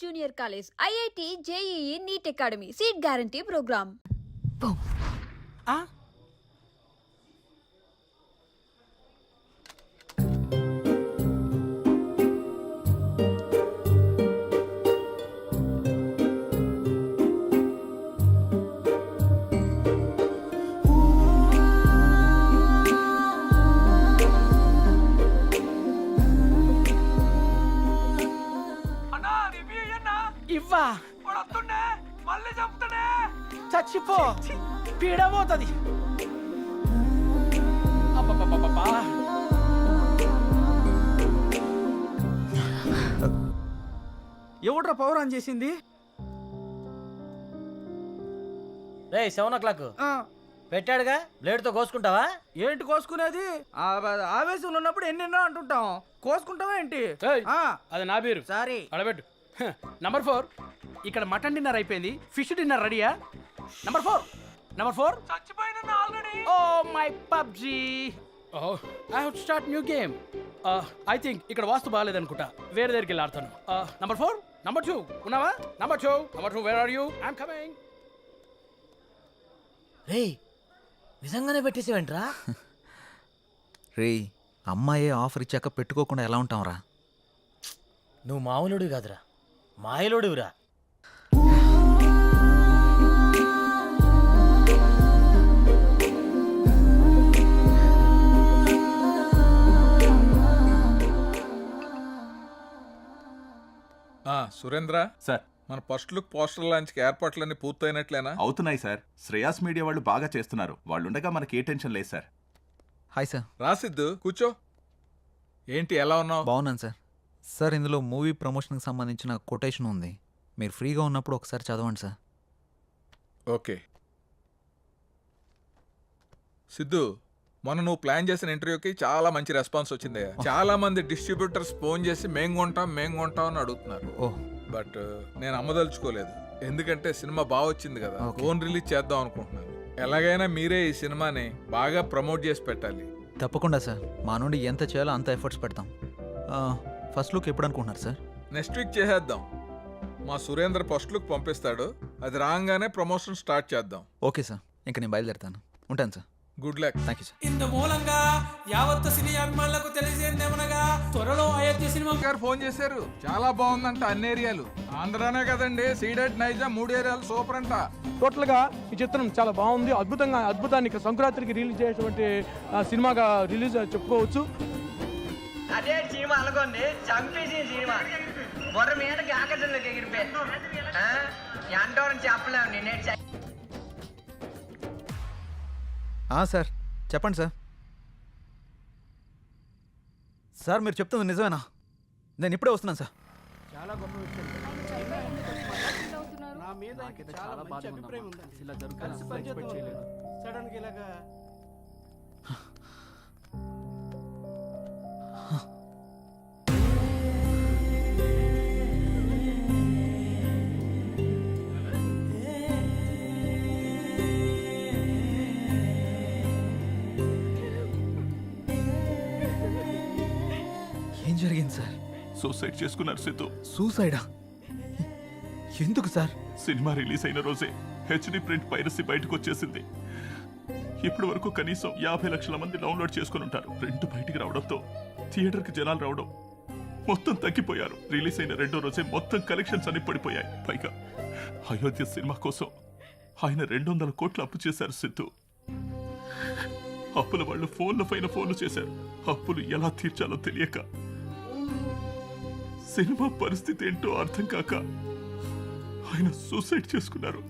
Junior College, IIT, JEE, NEET Academy, Seat Guarantee Program. Boom. ఇవ్వా మళ్ళీ చంపుతాడే చచ్చిపో పీడబోతుంది ఎవడ్రా పవర్ ఆన్ చేసింది? రే 7 పెట్టాడుగా, బ్లేడ్ తో కోసుకుంటావా? ఏంటి కోసుకునేది? ఆవేశంలో ఉన్నప్పుడు ఎన్నెన్నో అంటుంటాం, కోసుకుంటావా ఏంటి? అది నా పేరు. సారీ అడబెట్టు. నంబర్ 4, ఇక్కడ మటన్ డిన్నర్ అయిపోయింది, ఫిష్ డిన్నర్ రెడీయా? నంబర్ 4 చచ్చిపోయిన already. Oh my PUBG. Oh I have to start new game. I think ఇక్కడ వాస్తు బాగాలేదనుకుంటా, వేరే దగ్గరికి వెళ్ళి ఆడతాను. నంబర్ 4, నంబర్ 2 ఉన్నావా? Number 2 where are you? I'm coming. రే నిజంగానే పెట్టేసేవేంట్రా? రే అమ్మాయే ఆఫర్ ఇచ్చాక పెట్టుకోకుండా ఎలా ఉంటావురా? నువ్వు మామూలుడివి కాదురా, మాయలోడివిరా. సురేంద్ర సార్, మన ఫస్ట్ లుక్ పోస్టర్ లాంచ్కి ఏర్పాట్లన్నీ పూర్తయినట్లేనా? అవుతున్నాయి సార్. శ్రేయాస్ మీడియా వాళ్ళు బాగా చేస్తున్నారు. వాళ్ళుండగా మనకి ఏ టెన్షన్ లేదు సార్. Hi sir. రాసిద్దు కూర్చో. ఏంటి ఎలా ఉన్నావు? బాగున్నాను సార్. సార్ ఇందులో మూవీ ప్రమోషన్కి సంబంధించిన కొటేషన్ ఉంది, మీరు ఫ్రీగా ఉన్నప్పుడు ఒకసారి చదవండి సార్. ఓకే సిద్ధు, మొన్న నువ్వు ప్లాన్ చేసిన ఇంటర్వ్యూకి చాలా మంచి రెస్పాన్స్ వచ్చింది. చాలా మంది డిస్ట్రిబ్యూటర్స్ ఫోన్ చేసి మేం కొంటాం అని అడుగుతున్నారు. ఓహ్, బట్ నేను అమ్మదలుచుకోలేదు, ఎందుకంటే సినిమా బాగా వచ్చింది కదా, ఫోన్ రిలీజ్ చేద్దాం అనుకుంటున్నాను. ఎలాగైనా మీరే ఈ సినిమాని బాగా ప్రమోట్ చేసి పెట్టాలి. తప్పకుండా సార్, మా నుండి ఎంత చేయాలో అంత ఎఫర్ట్స్ పెడతాం. ఫస్ట్ లుక్ ఎప్పుడు అనుకుంటున్నారు సార్? నెక్స్ట్ వీక్ చేసేద్దాం. మా సురేంద్ర ఫస్ట్ లుక్ పంపిస్తాడు, అది రాగానే ప్రమోషన్ స్టార్ట్ చేద్దాం. ఓకే సార్, ఇంకా నేను బయలుదేరుతాను. ఉంటాను సార్. Good luck. Thank you sir. ఇందు మూలంగా యావత్ సినీ అభిమానులకు తెలియజేయమనగా త్వరలో అయోధ్య సినిమా గారు ఫోన్ చేశారు, చాలా బాగుందంట అన్ని ఏరియాలు. ఆంధ్రానే కదండి, సీడెడ్ నైజా 3 ఏరియాలు సూపర్ అంట. టోటల్ గా ఈ చిత్రం చాలా బాగుంది, అద్భుతాన్ని సంక్రాంతికి రిలీజ్ చేసేటువంటి సినిమాగా రిలీజ్ చెప్పుకోవచ్చు. అదే సినిమా అనుకోండి, చంపేసిన సినిమా బొర్ర మీదకి ఆకాశంలోకి ఎగిరిపోయి ఎంటోరని చెప్పలేము. నేనే సార్ చెప్పండి సార్. సార్ మీరు చెప్తుంది నిజమేనా? నేను ఇప్పుడే వస్తున్నాను సార్. చాలా గొప్ప విషయం. నా మీద చాలా మంచి అభిప్రాయం ఉందండి. ఇలా జరుగుతుంది సడన్ గా ఇలాగా. ఏం జరిగింది సార్? సూసైడ్ చేసుకున్నారు సిద్ధు. సూసైడా? ఎందుకు సార్? సినిమా రిలీజ్ అయిన రోజే హెచ్డి ప్రింట్ పైరసీ బయటకు వచ్చేసింది. ఇప్పటి వరకు కనీసం 50 లక్షల మంది డౌన్లోడ్ చేసుకుని ఉంటారు. ప్రింట్ బయటికి రావడంతో థియేటర్కి జనాలు రావడం మొత్తం తగ్గిపోయారు. రిలీజ్ అయిన 2వ రోజే మొత్తం కలెక్షన్స్ అన్ని పడిపోయాయి. పైగా అయోధ్య సినిమా కోసం ఆయన 200 కోట్లు అప్పు చేశారు సిద్ధు. అప్పుల వాళ్ళు ఫోన్ల పైన ఫోన్లు చేశారు. అప్పులు ఎలా తీర్చాలో తెలియక, సినిమా పరిస్థితి ఏంటో అర్థం కాక ఆయన సూసైడ్ చేసుకున్నారు.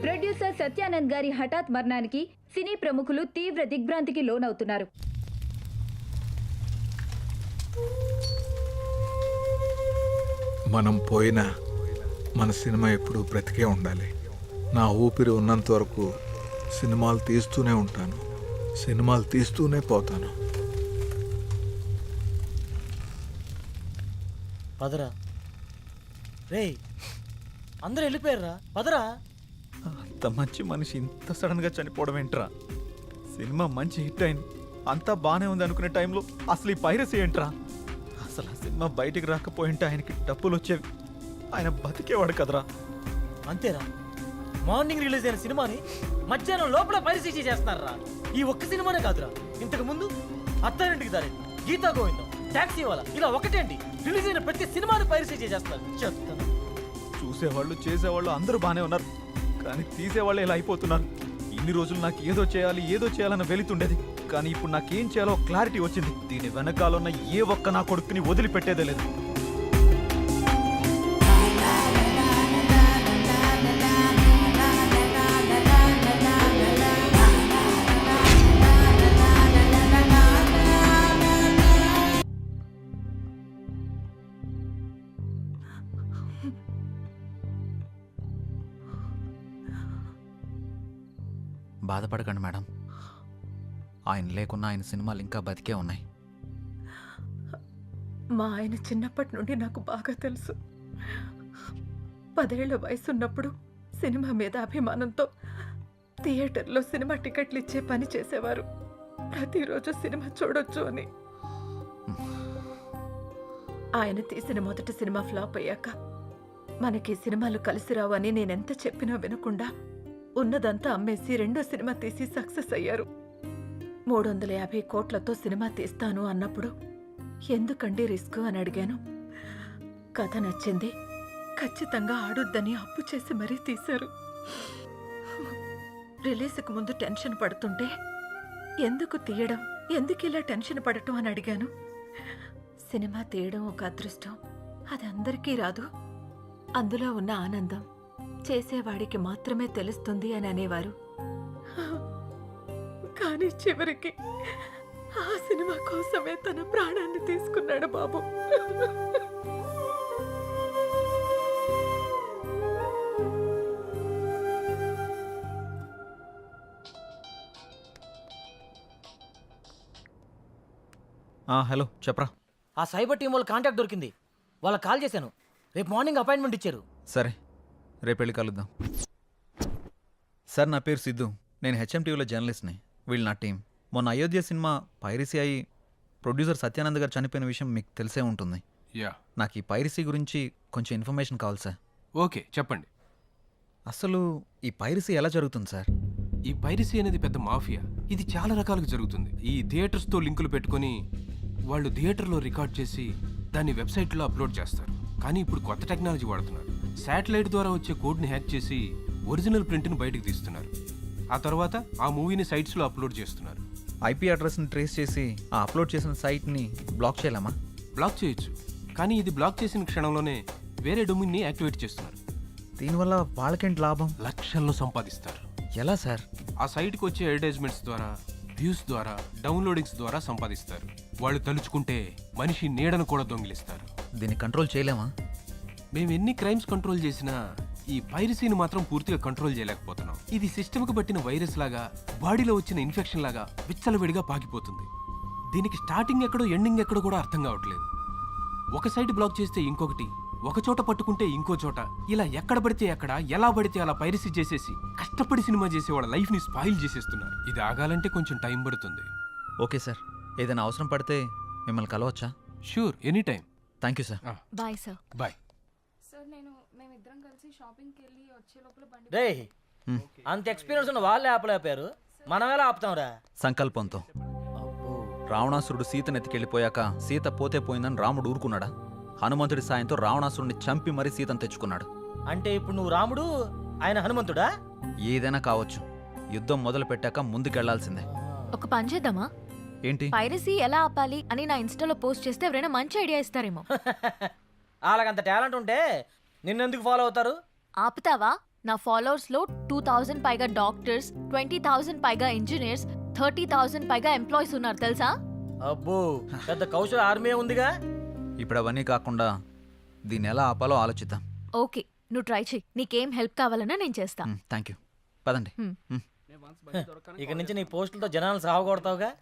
ప్రొడ్యూసర్ సత్యానంద్ గారి హఠాత్ మరణానికి సినీ ప్రముఖులు తీవ్ర దిగ్భ్రాంతికి లోనవుతున్నారు. మనం పోయినా మన సినిమా ఎప్పుడు బ్రతికే ఉండాలి. నా ఊపిరి ఉన్నంత వరకు సినిమాలు తీస్తూనే ఉంటాను, సినిమాలు తీస్తూనే పోతాను. పదరా రే, అందరూ వెళ్ళిపోయారా? పదరా. అంత మంచి మనిషి ఇంత సడన్గా చనిపోవడం ఏంట్రా? సినిమా మంచి హిట్ అయింది, అంతా బాగానే ఉంది అనుకునే టైంలో అసలు ఈ పైరసీ ఏంట్రా? అసలు ఆ సినిమా బయటికి రాకపోయింటే ఆయనకి డబ్బులు వచ్చేవి, ఆయన బతికేవాడు కదరా. అంతేరా, మార్నింగ్ రిలీజ్ అయిన సినిమాని మధ్యాహ్నం లోపల పరిశీలి చేస్తున్నారా? ఈ ఒక్క సినిమానే కాదురా, ఇంతకు ముందు అత్తారింటికి దారి, గీతా గోవిందం, టాక్సీ వాళ్ళ, ఇలా ఒకటేంటి రిలీజ్ అయిన ప్రతి సినిమాని పరిశీలి చేస్తున్నారు. చెప్తాను, చూసేవాళ్ళు చేసేవాళ్ళు అందరూ బాగానే ఉన్నారు, కానీ తీసేవాళ్ళు ఇలా అయిపోతున్నారు. ఇన్ని రోజులు నాకు ఏదో చేయాలన్న వెళుతుండేది, కానీ ఇప్పుడు నాకేం చేయాలో క్లారిటీ వచ్చింది. దీని వెనకాలన్న ఏ ఒక్క నా కొడుకుని వదిలిపెట్టేదే లేదు. బాధపడకండి మేడం, ఆయన లేకున్నా ఆయన సినిమాలు ఇంకా బతికే ఉన్నాయి. మా ఆయన చిన్నప్పటి నుండి నాకు బాగా తెలుసు. 10 ఏళ్ల వయసున్నప్పుడు సినిమా మీద అభిమానంతో థియేటర్లో సినిమా టికెట్లు ఇచ్చే పని చేసేవారు. ప్రతిరోజు సినిమా చూడొచ్చు అని. ఆయన తీసిన మొదటి సినిమా ఫ్లాప్ అయ్యాక మనకి సినిమాలు కలిసి రావు అని నేనెంత చెప్పినా వినకుండా ఉన్నదంతా అమ్మేసి రెండో సినిమా తీసి సక్సెస్ అయ్యారు. 350 కోట్లతో సినిమా తీస్తాను అన్నప్పుడు ఎందుకండి రిస్క్ అని అడిగాను. కథ నచ్చింది, ఖచ్చితంగా ఆడొద్దని అప్పు చేసి మరీ తీశారు. రిలీజ్కి ముందు టెన్షన్ పడుతుంటే ఎందుకు తీయడం, ఎందుకు ఇలా టెన్షన్ పడటం అని అడిగాను. సినిమా తీయడం ఒక అదృష్టం, అది అందరికీ రాదు. అందులో ఉన్న ఆనందం చేసేవాడికి మాత్రమే తెలుస్తుంది అని అనేవారు. కానీ చివరికి ఆ సినిమా కోసమే తన ప్రాణాన్ని తీసుకున్నాడు బాబు. హలో చెప్పరా. ఆ సైబర్ టీం వాళ్ళ కాంటాక్ట్ దొరికింది, వాళ్ళకి కాల్ చేశాను. రేపు మార్నింగ్ అపాయింట్మెంట్ ఇచ్చారు. సరే, రేపు వెళ్ళి కలుద్దాం. సార్, నా పేరు సిద్ధు, నేను హెచ్ఎంటీవీలో జర్నలిస్ట్ని. వీళ్ళు నా టీం. మొన్న అయోధ్య సినిమా పైరసీ అయి ప్రొడ్యూసర్ సత్యానంద్ గారు చనిపోయిన విషయం మీకు తెలిసే ఉంటుంది. యా, నాకు ఈ పైరసీ గురించి కొంచెం ఇన్ఫర్మేషన్ కావాలి సార్. ఓకే చెప్పండి. అసలు ఈ పైరసీ ఎలా జరుగుతుంది సార్? ఈ పైరసీ అనేది పెద్ద మాఫియా. ఇది చాలా రకాలుగా జరుగుతుంది. ఈ థియేటర్స్తో లింకులు పెట్టుకొని వాళ్ళు థియేటర్లో రికార్డ్ చేసి దాన్ని వెబ్సైట్లో అప్లోడ్ చేస్తారు. కానీ ఇప్పుడు కొత్త టెక్నాలజీ వాడుతున్నారు. శాటిలైట్ ద్వారా వచ్చే కోడ్ని హ్యాక్ చేసి ఒరిజినల్ ప్రింట్ని బయటకు తీస్తున్నారు. ఆ తర్వాత ఆ మూవీని సైట్స్లో అప్లోడ్ చేస్తున్నారు. ఐపీ అడ్రస్ని ట్రేస్ చేసి ఆ అప్లోడ్ చేసిన సైట్ని బ్లాక్ చేయలేమా? బ్లాక్ చేయొచ్చు, కానీ ఇది బ్లాక్ చేసిన క్షణంలోనే వేరే డొమైన్ని యాక్టివేట్ చేస్తున్నారు. దీనివల్ల వాళ్ళకేంటి లాభం? లక్షల్లో సంపాదిస్తారు. ఎలా సార్? ఆ సైట్కి వచ్చే అడ్వర్టైజ్మెంట్స్ ద్వారా, వ్యూస్ ద్వారా, డౌన్లోడింగ్స్ ద్వారా సంపాదిస్తారు. వాళ్ళు తలుచుకుంటే మనిషి నీడను కూడా దొంగిలిస్తారు. దీన్ని కంట్రోల్ చేయలేమా? మేము ఎన్ని క్రైమ్స్ కంట్రోల్ చేసినా ఈ పైరసీని మాత్రం పూర్తిగా కంట్రోల్ చేయలేకపోతున్నాం. ఇది సిస్టమ్కి పట్టిన వైరస్ లాగా, బాడీలో వచ్చిన ఇన్ఫెక్షన్ లాగా విచ్చలవిడిగా పాకిపోతుంది. దీనికి స్టార్టింగ్ ఎక్కడో ఎండింగ్ ఎక్కడో కూడా అర్థం కావట్లేదు. ఒక సైట్ బ్లాక్ చేస్తే ఇంకొకటి, ఒక చోట పట్టుకుంటే ఇంకో చోట, ఇలా ఎక్కడ పడితే అక్కడ, ఎలా పడితే అలా పైరసీ చేసేసి కష్టపడి సినిమా చేసే వాళ్ళ లైఫ్ని స్పాయిల్ చేసేస్తున్నారు. ఇది ఆగాలంటే కొంచెం టైం పడుతుంది. ఓకే సార్, ఏదైనా అవసరం పడితే మిమ్మల్ని కలవచ్చా? Sure, any time. Thank you sir. Bye sir. Bye. మేమిద్దరం కలిసి షాపింగ్కి వెళ్ళి వచ్చే లోపల బండి. రే, అంత ఎక్స్పీరియన్స్ ఉన్న వాళ్ళే ఆపలేపారు, మనం ఎలా ఆపుతాంరా? సంకల్పంతో. రావణాసురుడు సీతను ఎత్తికెళ్ళిపోయాక సీత పోతే పోయిందని రాముడు ఊరుకున్నాడా? హనుమంతుడి సాయంతో రావణాసురుడిని చంపి మరీ సీతను తెచ్చుకున్నాడు. అంటే ఇప్పుడు నువ్వు రాముడు, ఆయన హనుమంతుడా? ఏదైనా కావచ్చు, యుద్ధం మొదలు పెట్టాక ముందుకెళ్లాల్సిందే. ఒక పని చేద్దామా? ఏంటి? పైరసీ ఎలా ఆపాలి అని నా ఇన్స్టాలో పోస్ట్ చేస్తే ఎవరైనా మంచి ఐడియా ఇస్తారేమో. వాళ్ళకంత టాలెంట్ ఉంటే నిన్నెందుకు ఫాలో అవుతారు? ఆపుతావా? నా ఫాలోవర్స్ లో 2000 పైగా డాక్టర్స్, 20,000 పైగా ఇంజనీర్స్, 30,000 పైగా ఎంప్లాయీస్ ఉన్నారు తెలుసా? అబ్బో, పెద్ద కౌశల ఆర్మీ ఉందిగా. ఇప్పుడు అవన్నీ కాకుండా దీన్ని ఎలా ఆపాలో ఆలోచిద్దాం. ఓకే, నువ్వు ట్రై చెయ్యి. నీకేం హెల్ప్ కావాలన్నా నేను చేస్తా. Thank you. పదండి. ఇక నుంచి నీ పోస్టులతో జనాలను సాగొడతావుగా.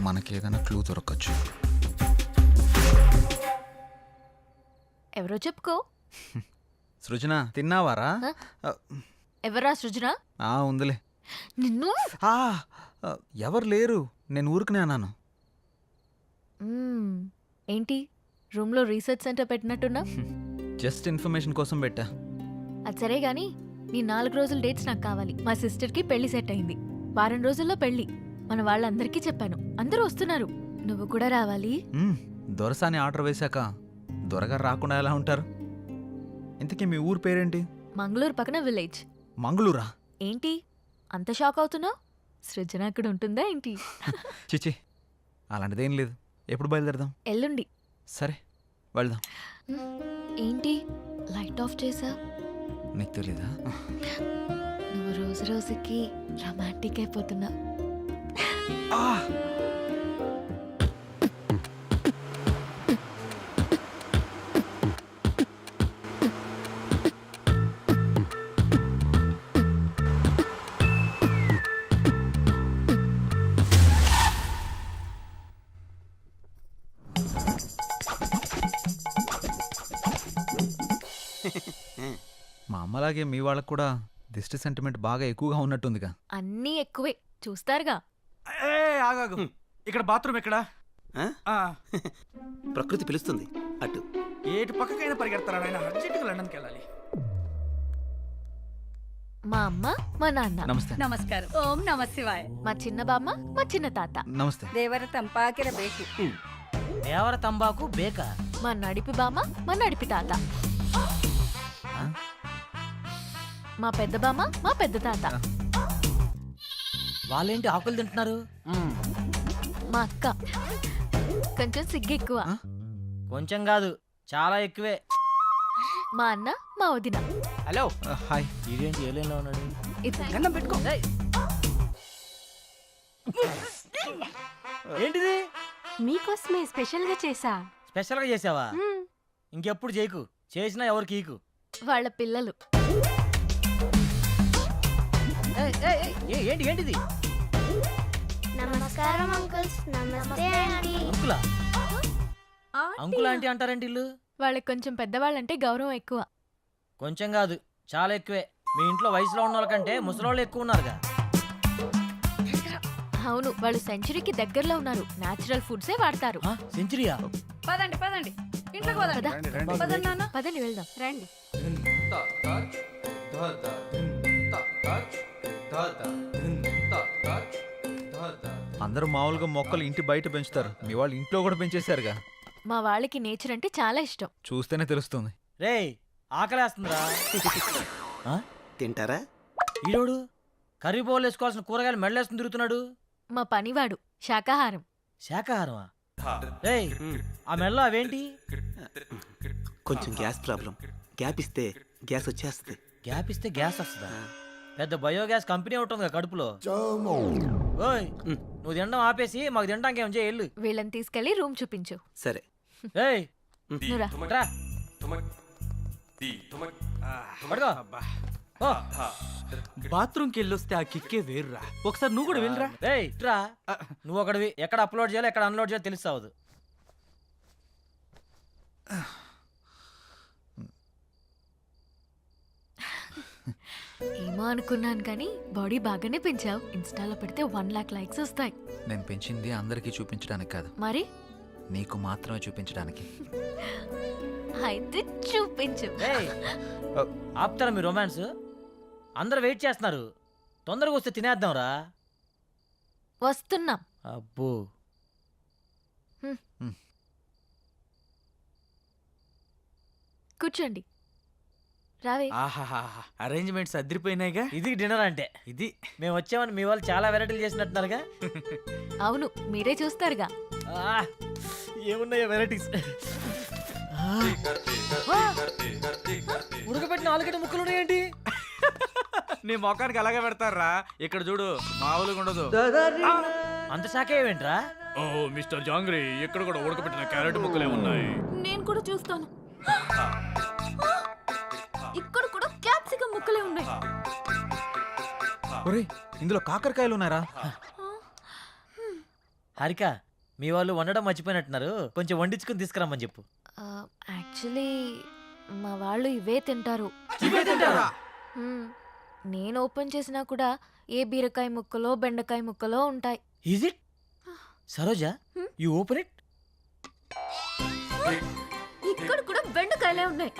మనకి ఏదైనా క్లూ దొరకచ్చు. ఎవరో చెప్పుకో. సృజన తిన్నావారా? ఎవరా సృజన? ఉందిలే. నిన్ను ఆ, ఎవరు లేరు, నేను ఊరుకునే అన్నాను. ఏంటి రూమ్లో రీసెర్చ్ సెంటర్ పెట్టినట్టున్నా? జస్ట్ ఇన్ఫర్మేషన్ కోసం పెట్టా. అది సరే గాని నీ 4 రోజుల డేట్స్ నాకు కావాలి. మా సిస్టర్కి పెళ్లి సెట్ అయింది. వారం రోజుల్లో పెళ్లి. మన వాళ్ళందరికీ చెప్పాను, అందరూ వస్తున్నారు. నువ్వు కూడా రావాలి. దొరసాని ఆర్డర్ వేశాక దొరగారు రాకుండా ఎలా ఉంటారు? ఇంతకీ మీ ఊరు పేరేంటి? మంగళూరు పక్కన విలేజ్. మంగళూరా? ఏంటి అంత షాక్ అవుతున్నావు? సృజన అక్కడ ఉంటుందా ఏంటి? చిచి, అలాంటిదేం లేదు. ఎప్పుడు బయలుదేరదాం? ఎల్లుండి. సరే వెళ్దాం. ఏంటి లైట్ ఆఫ్ చేసా? నీకు తెలీదా? నువ్వు రోజు రోజుకి రొమాంటిక్ అయిపోతున్నా. మా అమ్మలాగే మీ వాళ్ళకు కూడా దిష్టి సెంటిమెంట్ బాగా ఎక్కువగా ఉన్నట్టుందిగా. అన్నీ ఎక్కువే చూస్తారుగా. ఆగాగు, ఇక్కడ బాత్రూమ్ ఎక్కడా? ప్రకృతి పిలుస్తుంది అటు. ఏటు పక్కకైనా పరిగెడతారా ఆయన? అర్జెంటుగా లండన్కి వెళ్ళాలి. మా అమ్మ మా నాన్న. నమస్తే. ನಮಸ್ಕಾರ. ಓಂ ನಮ ಶಿವಾಯ. మా చిన్న బామ్మ మా చిన్న తాత. నమస్తే. ದೇವರ ತಂಪಾಕಿರಬೇಕು. దేవర తంబాకు బేక. మా నడిపి బామ్మ మా నడిపి తాత. మా పెద్ద బామ్మ మా పెద్ద తాత. వాళ్ళేంటి ఆకులు తింటున్నారు? మా అక్క కొంచెం సిగ్గు ఎక్కువ. కొంచెం కాదు, చాలా ఎక్కువే. మా అన్న మా వదిన. హలో. హాయ్. ఇదేంటి ఏలైనా ఉన్నాడు? గన్నం పెట్టుకో. ఏంటిది? మీకోసమే స్పెషల్ గా చేసా. స్పెషల్ గా చేసావా? ఇంకెప్పుడు చేయకు, చేసినా ఎవరికి ఈకు. వాళ్ళ పిల్లలు. ఏంటి ఏంటిది? నమస్కారం అంకుల్స్. నమస్తే ఆంటీ. అంకులా? అంకుల్ ఆంటీ అంటారేంటి ఇల్లు? వాళ్ళకి కొంచెం పెద్దవాళ్ళంటే గౌరవం ఎక్కువ. కొంచెం కాదు, చాలా ఎక్కువే. మీ ఇంట్లో వయసులో ఉన్న వాళ్ళకంటే ముసలోళ్ళు ఎక్కువ ఉన్నారుగా. అవును, వాళ్ళు సెంచరీకి దగ్గరలో ఉన్నారు. నేచురల్ ఫుడ్సే వాడతారు. సెంచరీయా? పదండి పదండి, ఇంట్లోకి పదండి. పదండి నాన్న. పదండి వెళ్దాం. రండి. అందరూ మామూలుగా మొక్కలు ఇంటి బయట పెంచుతారు, మీ వాళ్ళు ఇంట్లో కూడా పెంచేశారుగా. మా వాళ్ళకి నేచర్ అంటే చాలా ఇష్టం. చూస్తేనే తెలుస్తుంది. రేయ్ ఆకలేస్తుందిరా. తింటారా? ఈరోడు కర్రీ బౌల్ వేసుకోవాల్సిన కూరగాయలు మెడలేసుకుని తిరుగుతున్నాడు. మా పనివాడు శాకాహారం. శాకాహారమా? రేయ్ ఆ మెడలో అవేంటి? కొంచెం గ్యాస్ ప్రాబ్లం. గ్యాప్ ఇస్తే గ్యాస్ వచ్చేస్తుంది. గ్యాప్ ఇస్తే గ్యాస్ వస్తుందా? పెద్ద బయోగ్యాస్ కంపెనీ ఉంటుంది కడుపులో. ఓయ్ నువ్వు తినడం ఆపేసి మాకు తినడానికి ఏం చేయ. వీళ్ళని తీసుకెళ్లి రూమ్ చూపించు. సరే. ఏయ్ నువ్వురా. రా. పడుకో. ఓ. బాత్రూమ్కి వెళ్ళొస్తే ఆ కిక్కే వేరురా. ఒకసారి నువ్వు కూడా వెళ్ళరా. రేయ్ ఇట్రా. నువ్వు ఒకటివి ఎక్కడ అప్లోడ్ చేయాలో ఎక్కడ అన్లోడ్ చేయాలో తెలుస్తావు. ఏమో అనుకున్నాను కానీ బాడీ బాగానే పెంచావు. ఇన్స్టాలో పెడితే 1 lakh లైక్స్ వస్తాయి. నేను పెంచింది అందరికీ చూపించడానికి కాదు, మరి నీకు మాత్రమే చూపించడానికి. అయితే చూపించు. రేయ్ ఆపుతారా మీ రొమాన్స్? అందరు వెయిట్ చేస్తున్నారు, తొందరగా వస్తే తినేద్దాంరా. వస్తున్నాం. అబ్బో. కూర్చోండి. రావే. అరేంజ్మెంట్స్ అదిరిపోయినాయిగా. ఇది డిన్నర్ అంటే. ఇది మేము వచ్చామని మీ వాళ్ళు చాలా వెరైటీలు చేసినట్టున్నారుగా. అవును, మీరే చూస్తారుగా. ఏమున్నాయో వెరైటీస్. ఉడకబెట్టిన ఆలుగడ్డ ముక్కలు ఉన్నాయేంటి? నీ మొఖానికి అలాగే పెడతారా. ఇక్కడ చూడు, మామూలుగా ఉండదు. అంత శాఖ ఏమేంట్రా? ఓ మిస్టర్ జాంగ్రీ, ఇక్కడ కూడా ఉడకబెట్టిన క్యారెట్ ముక్కలే ఉన్నాయి. నేను కూడా చూస్తాను. ఇక్కడ కూడా క్యాప్సికం ముక్కలే ఉన్నాయి. ఒరేయ్, ఇందులో కాకరకాయలు ఉన్నారా? హారిక మీ వాళ్ళు వండడం మర్చిపోయినట్టున్నారు, కొంచెం వండించుకుని తీసుకురమ్మని చెప్పు. యాక్చువల్లీ మా వాళ్ళు ఇవే తింటారు. మ్మ్. నేను ఓపెన్ చేసినా కూడా ఏ బీరకాయ ముక్కలో బెండకాయ ముక్కలో ఉంటాయి. Is it Saroja, you open it. ఇక్కడ కూడా బెండకాయలే ఉన్నాయి,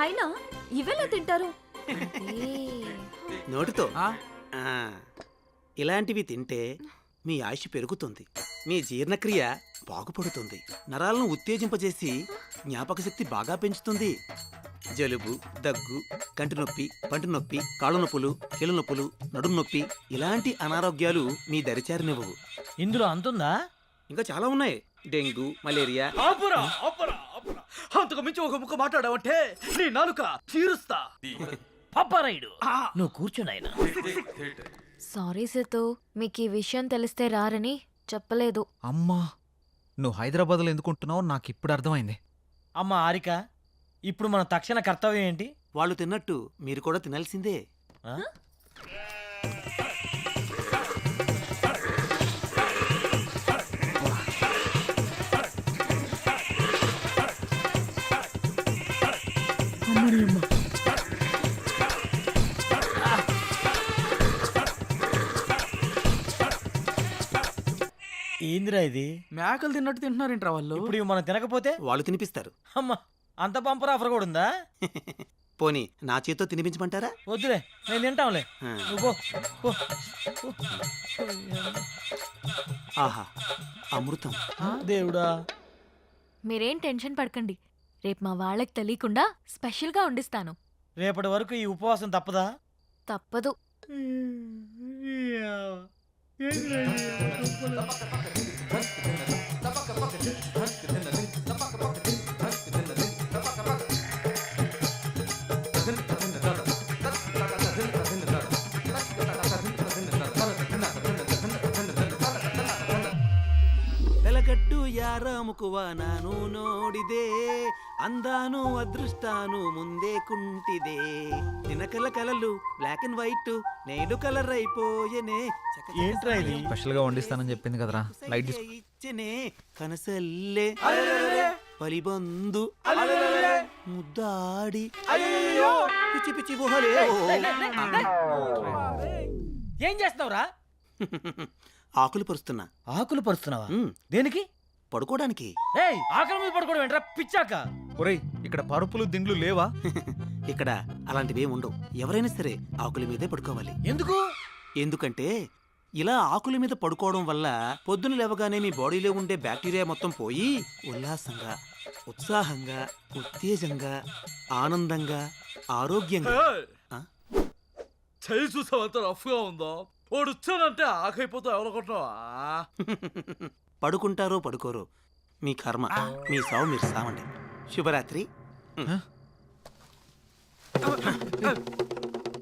అయినా ఇవెలా తింటారు? నోటితో ఇలాంటివి తింటే మీ ఆయుష్ పెరుగుతుంది, మీ జీర్ణక్రియ బాగుపడుతుంది, నరాలను ఉత్తేజింపజేసి జ్ఞాపక శక్తి బాగా పెంచుతుంది. జలుబు, దగ్గు, కంటి నొప్పి, పంటి నొప్పి, కాళ్ళ నొప్పులు, కీళ్ళ నొప్పులు, నడుము నొప్పి ఇలాంటి అనారోగ్యాలు మీ దరిచారినివ్వవు. ఇందులో అంతుందా? ఇంకా చాలా ఉన్నాయి. Dengue, malaria. అంతకు మించి ఒక ముక్క మాట్లాడావంటే నీ నాలుక చీరుస్తా. పప్పారాయుడు, నువ్వు కూర్చున్నాయన. సారీ సితు, మీకు ఈ విషయం తెలిస్తే రారని చెప్పలేదు. అమ్మా, నువ్వు హైదరాబాద్లో ఎందుకుంటున్నావు నాకు ఇప్పుడు అర్థమైంది. అమ్మ హారిక, ఇప్పుడు మన తక్షణ కర్తవ్యం ఏంటి? వాళ్ళు తిన్నట్టు మీరు కూడా తినాల్సిందే. ఆ? ఏందిరా ఇది? మేకలు తిన్నట్టు తింటున్నారేంట్రా వాళ్ళు? ఇప్పుడు ఇవి మనం తినకపోతే వాళ్ళు తినిపిస్తారు. అమ్మ, అంత పంపర్ ఆఫర్ కూడా ఉందా? పోనీ నా చేత్తో తినిపించమంటారా? వద్దులే, నేను తింటాంలే. ఆ. నువ్వు పో, పో. ఆహా, అమృతం. దేవుడా. మీరేం టెన్షన్ పడకండి, రేపు మా వాళ్ళకి తెలియకుండా స్పెషల్గా వండిస్తాను. రేపటి వరకు ఈ ఉపవాసం తప్పదా? తప్పదు. ಬೆಲಗಟ್ಟು ಯಾರ ಮುಖವ ನಾನು ನೋಡಿದೆ, ಅಂದಾನು ಅದೃಷ್ಟಾನು ಮುಂದೆ ಕುಂಟಿದೆ, ನಿನ್ನ ಕಲಲು బ్లాక్ అండ్ వైట్ నేడు కలర్ అయిపోయనే. ఏంట్రా ఇది? స్పెషల్గా వండిస్తానని చెప్పింది కదరా, లైట్ తీసుకో. ఇచ్చనే కనసల్లే పలిబందు ముద్దాడి పిచ్చి పిచ్చి గుహలే. ఏం చేస్తున్నావురా? ఆకులు పరుస్తున్నా. ఆకులు పరుస్తున్నావా? ఉమ్, దేనికి? పడుకోవడానికి. ఏయ్, ఆకలి మీద పడుకోవడం ఏంట్రా పిచ్చాక? ఒరేయ్, ఇక్కడ పరుపులు దిండ్లు లేవా? ఇక్కడ అలాంటివి ఉండవు. ఎవరైనా సరే ఆకుల మీదే పడుకోవాలి. ఎందుకు? ఎందుకంటే ఇలా ఆకుల మీద పడుకోవడం వల్ల పొద్దున లేవగానే మీ బాడీలో ఉండే బ్యాక్టీరియా మొత్తం పోయి ఉల్లాసంగా, ఉత్సాహంగా, ఉత్తేజంగా, ఆనందంగా, ఆరోగ్యంగా. ఆ? చెయ్యి చూసావంత రఫ్ గా ఉందో, వాడు వచ్చానంటే ఆకైపోతా ఎవరనుకుంటున్నావా? పడుకుంటారో పడుకోరో మీ కర్మ, మీ సావు మీరు సావండి. శుభరాత్రి.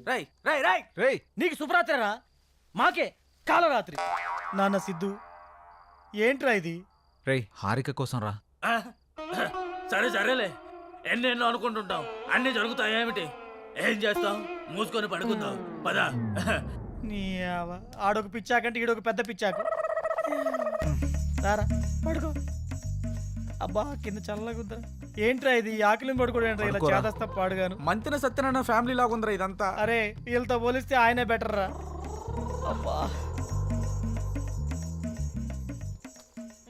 రై రై రై రేయ్, నీకు శుభరాత్రిరా, మాకే కాలరాత్రి. నాన్న సిద్ధు, ఏంట్రా ఇది? రేయ్, హారిక కోసం రా. సరే సరేలే, ఎన్నెన్నో అనుకుంటుంటాం, అన్ని జరుగుతాయేమిటి? ఏం చేస్తాం? మూసుకొని పడుకుందాం పదా. నీ ఆడొక పిచ్చాకంటే ఈడొక పెద్ద పిచ్చాకు. రారా పడుకో. అబ్బా, కింద చల్లగుందా. ఏంట్రా ఇది? ఆకలిని పడుకోవడం ఏంట్రా ఇలా పడుకోరా. చేదస్తా పాడుగాను. మంతిన సత్యనారాయణ ఫ్యామిలీ లాగా ఉందిరా ఇదంతా. అరే, వీళ్ళతో పోలిస్తే ఆయనే బెటర్ రా. అబ్బా,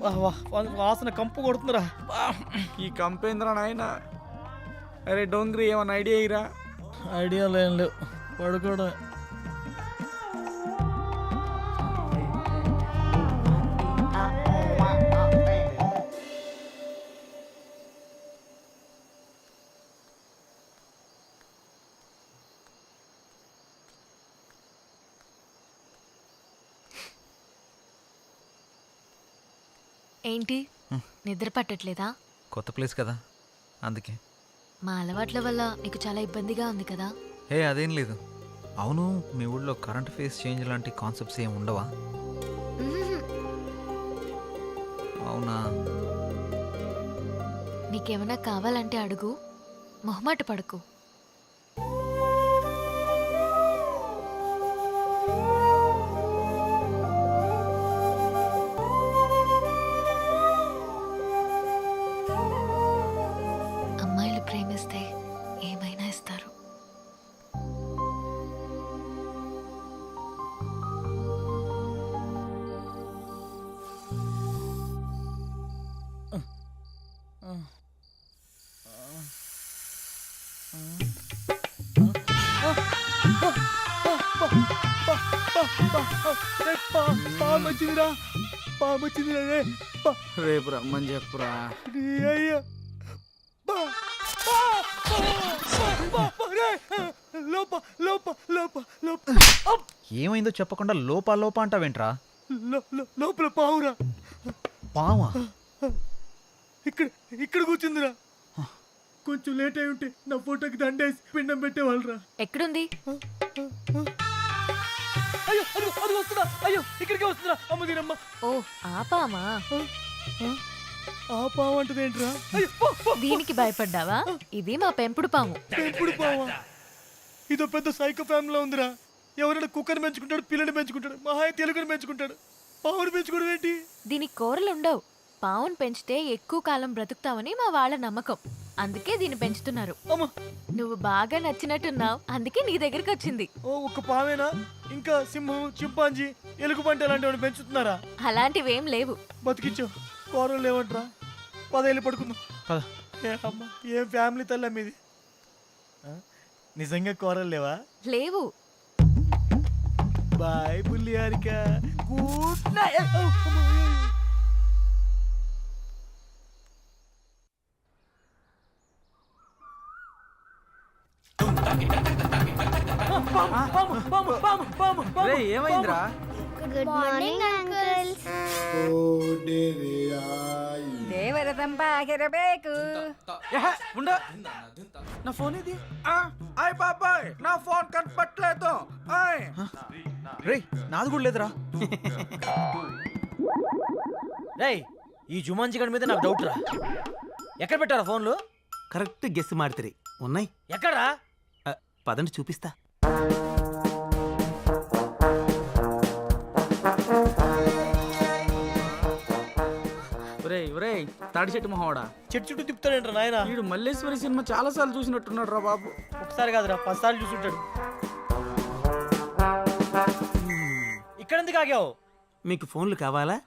వాహ్ వాహ్, వాసన కంపు కొడుతుందిరా. ఈ కంపేంద్ర నాయన. అరే డోంగ్రీ, ఏమన్నా ఐడియా ఇరా? ఐడియా లేం లేవు, పడుకోవడం. ఏంటి, నిద్ర పట్టట్లేదా? కొత్త ప్లేస్ కదా, అందుకే. మా అలవాట్ల వల్ల నీకు చాలా ఇబ్బందిగా ఉంది కదా? హే, అదేం లేదు. అవును, మీ ఊళ్ళో కరెంట్ ఫేస్ చేంజ్ లాంటి కాన్సెప్ట్స్ ఏమి ఉండవా? మ్మ్. అవునా? నీకేమైనా కావాలంటే అడుగు, మొహమాట పడకు. పాము వచ్చిందిరా, పాము వచ్చిందిరా. రేపు రమ్మని చెప్పురా. అయ్యా లోప లోప లోప లోప ఏమైందో చెప్పకుండా లోపా లోపా అంటావేంట్రా? లోపల పావురా. పావా? ఇక్కడ ఇక్కడ కూర్చుందిరా. కొంచెం లేట్ అయి ఉంటే నా ఫోటోకి దండేసి పిండం పెట్టేవాళ్ళరా. ఎక్కడుంది? అయ్యో అది అది వస్తుందా? అయ్యో ఇక్కడికే వస్తుందా? అమ్మ దీనమ్మ. ఓ ఆపామా? ఆ పాము అంటదేంట్రా? అయ్యో పో, పో. దీనికి భయపడ్డావా? ఇది మా పెంపుడు పాము. పెంపుడు పావా? ఇదో పెద్ద సైకో ఫ్యామిలీలో ఉందిరా. ఎవరైనా కుక్కని పెంచుకుంటాడు, పిల్లని పెంచుకుంటాడు, మహా తెలుగుని పెంచుకుంటాడు. పావుని పెంచుకోవడం ఏంటి? దీనికి కూరలు ఉండవు. పావును పెంచితే ఎక్కువ కాలం బ్రతుకుతావని మా వాళ్ళ నమ్మకం. అందుకే దీన్ని పెంచుతున్నారు. అమ్మ నువ్వు బాగా నచ్చినట్టున్నావు, అందుకే నీ దగ్గరికి వచ్చింది. ఓ ఒక్క పావేనా? ఇంకా సింహం, చింపాంజీ, ఎలుగుబంటి అలాంటివి పెంచుతున్నారా? అలాంటివేం లేవు. బతికిచ్చావు. కూరలు లేవంట్రా. 10 ఏళ్ళు పడుకుందాం. పద. ఏ అమ్మ ఏం ఫ్యామిలీ తల్లి మీది. నిజంగా కూరలు లేవా? లేవు. బాయ్ బుల్లి హారిక. Good night. ఏమైందిరా? Good morning uncles. ದೇವರ ತಂಪಾಗಿರಬೇಕು. ఉండ. నా ఫోన్ ఇది. అయ్ బాబాయ్, నా ఫోన్ కనపట్లేదు. రే నాది కూడా లేదురా. రేయ్ ఈ జుమాన్జీ గడి మీద నాకు డౌట్ రా. ఎక్కడ పెట్టారా ఫోన్లు? కరెక్ట్ గెస్ మాడితే ఉన్నాయి. ఎక్కడా? పదండి చూపిస్తా. ఒరేయ్ తాడి చెట్టు మొహోడా, చెట్టు చుట్టూ తిప్పుతాడేంట్రా నాయన? వీడు మల్లేశ్వరి సినిమా చాలా సార్లు చూసినట్టున్నాడు రా బాబు. ఒకసారి కాదురా 10 సార్లు చూసుంటాడు. ఇక్కడ ఎందుకు ఆగావు? మీకు ఫోన్లు కావాలా?